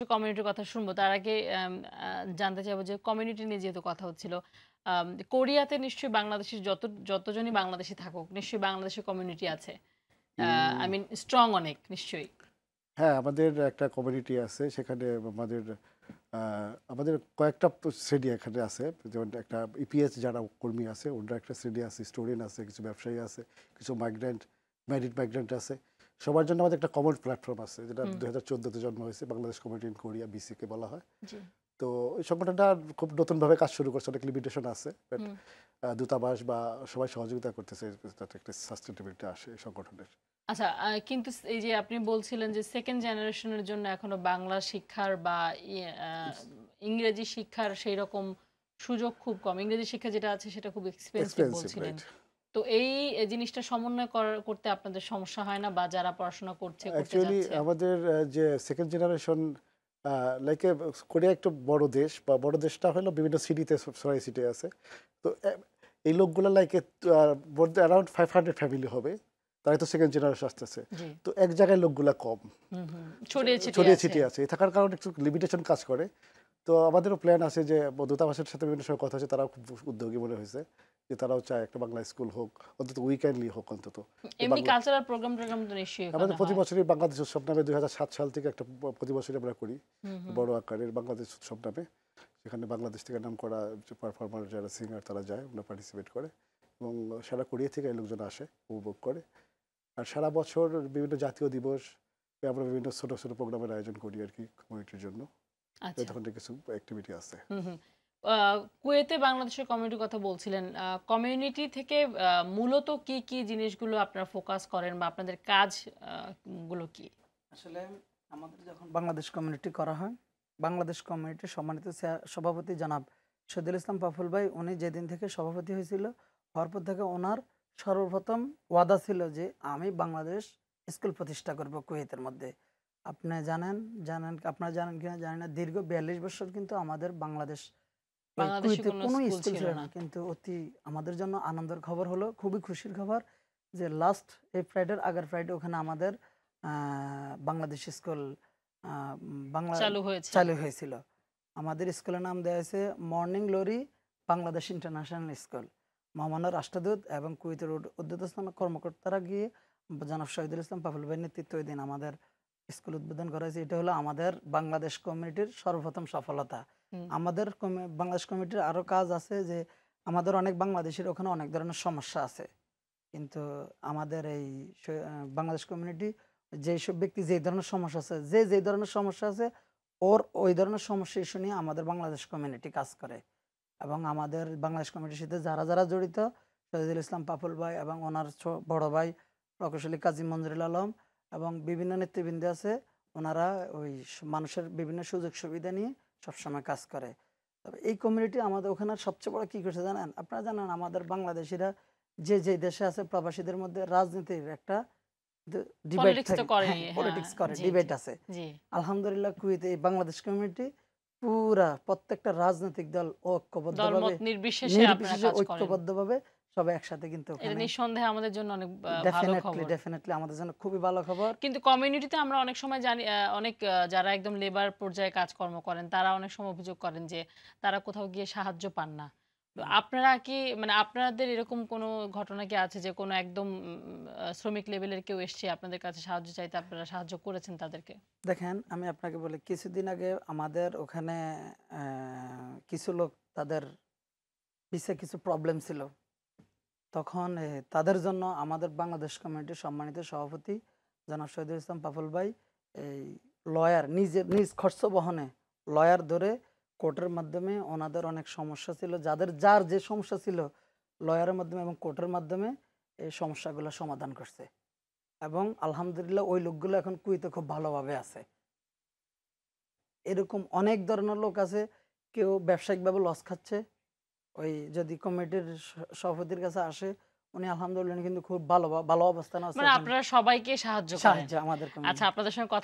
কমিউনিটির কথা শুনবো তার আগে জানতে চাইবো যে কমিউনিটি নিয়ে যেহেতু কথা হচ্ছিল কোরিয়াতে নিশ্চয়ই বাংলাদেশের যতজনই বাংলাদেশি থাকুক নিশ্চয়ই বাংলাদেশের কমিউনিটি আছে আই উম মিন স্ট্রং অনেক নিশ্চয়ই হ্যাঁ, আমাদের একটা কমিউনিটি আছে। সেখানে আ আমাদের কয়েকটা শ্রেণী এখানে আছে। যেমন একটা ইপিএস যারা কর্মী আছে, ওনারা একটা শ্রেণী আছে, স্টুডেন্ট আছে, কিছু ব্যবসায়ী আছে, কিছু ম্যারিড মাইগ্রেন্ট আছে। সবার জন্য আমাদের একটা কমন প্ল্যাটফর্ম আছে, যেটা হুম ২০১৪ তে জন্ম হয়েছে। বাংলাদেশ কমিউনিটি ইন কোরিয়া, বিসিকে বলা হয়। জি তো এই সংগঠনটা খুব নতুনভাবে কাজ শুরু করছে। অনেক লিমিটেশন আছে। বাট হুম দূতাবাস বা সবাই সহযোগিতা করতেছে যাতে একটা সাস্টেইনেবিলিটি আসে এই সংগঠনের। আচ্ছা কিন্তু এই যে আপনি বলছিলেন যে সেকেন্ড জেনারেশনের জন্য এখনো বাংলা শিক্ষার বা ইংরেজি শিক্ষার সেই রকম সুযোগ খুব কম ইংরেজি শিক্ষা যেটা আছে সেটা খুব এক্সপেন্সিভ এক্সপেন্সিভ, বলছিলেন রাইট? তো এই জিনিসটা সমন্বয় করতে আপনাদের সমস্যা হয় না বা যারা পড়াশোনা করতে অ্যাকচুয়ালি যাচ্ছে আমাদের যে সেকেন্ড জেনারেশন লাইক কোরিয়া একটু বড় দেশ, বা বড় দেশটা হলো বিভিন্ন সিটিতে ছড়াই ছিটিয়ে আছে। তো এই লোকগুলো লাইক অ্যারাউন্ড 500 ফ্যামিলি হবে। তারাই তো সেকেন্ড জেনারেশন আসতেছে। জি তো এক জায়গায় লোকগুলা কম, হুম হুম ছড়িয়ে ছিটিয়ে ছড়িয়ে আছে ছিটিয়ে আছে। এই থাকার কারণে একটু লিমিটেশন কাজ করে। তো আমাদেরও প্ল্যান আছে যে দূতাবাসের সাথে বিভিন্ন সময় কথা হচ্ছে, তারাও খুব উদ্যোগী মনে হয়েছে যে তারাও চায় একটা বাংলা স্কুল হোক, অন্তত উইকেন্ডলি হোক অন্তত। যে এমনি বাংলা কালচারাল প্রোগ্রাম তো নিশ্চয়ই আমাদের এখানে প্রতি হয় বছরই বাংলাদেশ উৎসব নামে ২০০৭ সাল থেকে একটা প্রতি বছরই আমরা করি হুম হুম বড় আকারের বাংলাদেশ উৎসব নামে। সেখানে বাংলাদেশ থেকে নাম করা যে পারফর্মার যারা সিঙ্গার তারা যায়, ওরা পার্টিসিপেট করে এবং সারা কোরিয়া থেকে এই লোকজন আসে, উপভোগ করে। আর সারা বছর বিভিন্ন জাতীয় দিবস আমরা বিভিন্ন ছোটো ছোটো প্রোগ্রামের আয়োজন করি আর কি কমিউনিটির জন্য। এই আচ্ছা ধরনের কিছু অ্যাক্টিভিটি আছে। হুম হুম কুয়েতে বাংলাদেশের কমিউনিটির কথা বলছিলেন কমিউনিটি থেকে মূলত কি কি জিনিসগুলো আপনারা ফোকাস করেন বা আপনাদের কাজ গুলো কি আসলে আমাদের যখন বাংলাদেশ কমিউনিটি করা হয়, বাংলাদেশ কমিউনিটির সম্মানিত সভাপতি জনাব শহীদুল ইসলাম পাফুল ভাই, উনি যেদিন থেকে সভাপতি হয়েছিল, হওয়ার পর থেকে ওনার সর্বপ্রথম ওয়াদা ছিল যে আমি বাংলাদেশ স্কুল প্রতিষ্ঠা করব কুয়েতের মধ্যে। আপনি আপনারা জানেন কিনা জানি না, দীর্ঘ ৪২ বছর কিন্তু আমাদের বাংলাদেশ এই বাংলাদেশে কুয়েতে কোনো কোনো স্কুল স্কুল ছিল ছিল না না। কিন্তু অতি আমাদের জন্য আনন্দের খবর হলো, খুবই খুশির খবর যে লাস্ট এই ফ্রাইডের আগের ফ্রাইডে ওখানে আমাদের বাংলাদেশ স্কুল বাংলা চালু হয়েছে চালু হয়েছিল। আমাদের স্কুলের নাম দেওয়া হয়েছে morning glory Bangladesh international school. মহামান্য রাষ্ট্রদূত এবং কুয়েতের ঊর্ধ্বতন কর্মকর্তারা গিয়ে জনাব শহীদুল ইসলাম পাফুল ভাইয়ের নেতৃত্বে ওই দিন আমাদের স্কুল উদ্বোধন করা হয়েছে। এটা হলো আমাদের বাংলাদেশ কমিউনিটির সর্বপ্রথম সফলতা। হুম আমাদের বাংলাদেশ কমিটির আরও কাজ আছে যে আমাদের অনেক বাংলাদেশের ওখানে অনেক ধরনের সমস্যা আছে। কিন্তু আমাদের এই বাংলাদেশ কমিউনিটি যেসব ব্যক্তি যে ধরনের সমস্যা আছে, যে ধরনের সমস্যা আছে, ওই ধরনের সমস্যা ইস্যু নিয়ে আমাদের বাংলাদেশ কমিউনিটি কাজ করে। এবং আমাদের বাংলাদেশ কমিটির সাথে যারা যারা জড়িত, শহীদুল ইসলাম পাপুল ভাই এবং ওনার বড় ভাই প্রকৌশলী কাজী মঞ্জুরুল আলম এবং বিভিন্ন নেতৃবৃন্দ আছে, ওনারা ওই মানুষের বিভিন্ন সুযোগ সুবিধা নিয়ে সবসময় কাজ করে। তবে এই কমিউনিটি আমাদের ওখানে সবচেয়ে বড় কী করছে জানেন? আপনারা জানেন আমাদের বাংলাদেশিরা যে দেশে আছে প্রবাসীদের মধ্যে রাজনীতির একটা ডিবেট পলিটিক্স তো থাকে, করেই হ্যাঁ হ্যাঁ পলিটিক্স করে, জি জি ডিবেট আছে। জি আলহামদুলিল্লাহ কুয়েতে এই বাংলাদেশ কমিউনিটি পুরা প্রত্যেকটা রাজনৈতিক দল ঐক্যবদ্ধভাবে দলমত নির্বিশেষে আপনারা নির্বিশেষে কাজ করেন ঐক্যবদ্ধভাবে সবাই একসাথে কিন্তু এটা ওখানে নিঃসন্দেহে আমাদের জন্য অনেক ভালো ডেফিনেটলি খবর ডেফিনেটলি আমাদের জন্য খুবই ভালো খবর। কিন্তু কমিউনিটিতে আমরা অনেক সময় জানি অনেক যারা একদম লেবার পর্যায়ে কাজকর্ম করেন তারা অনেক সময় অভিযোগ করেন যে তারা কোথাও গিয়ে সাহায্য পান না তো হুম। আপনারা কি মানে আপনাদের এরকম কোনো ঘটনা কি আছে যে কোনো একদম শ্রমিক লেভেলের কেউ এসছে আপনাদের কাছে সাহায্য চাইতে আপনারা সাহায্য করেছেন তাদেরকে দেখেন আমি আপনাকে বলি, কিছুদিন আগে আমাদের ওখানে কিছু লোক তাদের ভিসা কিছু প্রবলেম ছিল। তখন তাদের জন্য আমাদের বাংলাদেশ কমিউনিটির সম্মানিত সভাপতি জনাব শহীদুল ইসলাম পাফুল ভাই এই লয়ার নিজ খরচ বহনে লয়ার ধরে কোর্টের মাধ্যমে ওনাদের অনেক সমস্যা ছিল, যার যে সমস্যা ছিল লয়ারের মাধ্যমে এবং কোর্টের মাধ্যমে এই সমস্যাগুলো সমাধান করছে। এবং আলহামদুলিল্লাহ ওই লোকগুলো এখন কুয়েতে খুব ভালোভাবে আছে। এরকম অনেক ধরনের লোক আছে, কেউ ব্যবসায়িকভাবে লস খাচ্ছে, ওই যদি কমিটির সভাপতির কাছে আসে, উনি আলহামদুলিল্লাহ কিন্তু খুব ভালো ভালো অবস্থানে আছে মানে ওখানে আপনারা সবাইকে সাহায্য করেন সাহায্য আমাদের আচ্ছা কমিউনিটি। আপনাদের সঙ্গে